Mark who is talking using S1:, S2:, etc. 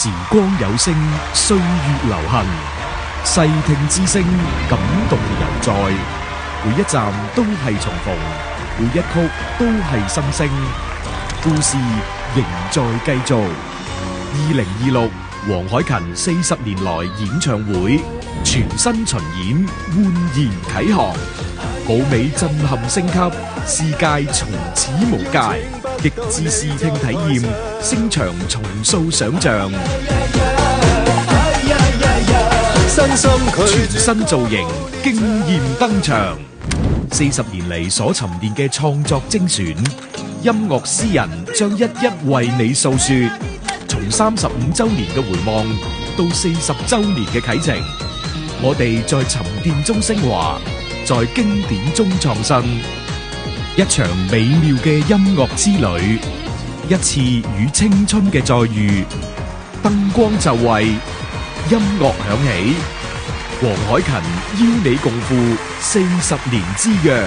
S1: 時光有聲，歲月留痕。細聽之聲，感動猶在。每一站都係重逢，每一曲都係心聲。故事仍在繼續。2026黃凱芹40年來演唱會全新巡演煥然啟航，舞美震撼升級，視界從此無界，極致視聽體驗，聲場重塑想象。全新造型，驚豔登場。40年嚟所沉澱嘅創作精選，音樂詩人將一一為你訴說。從35週年嘅回望到40週年嘅啟程，我哋在沉澱中升華，在經典中創新。一場美妙嘅音樂之旅，一次與青春嘅再遇。燈光就位，音樂響起，黃凱芹邀你共赴40年之約。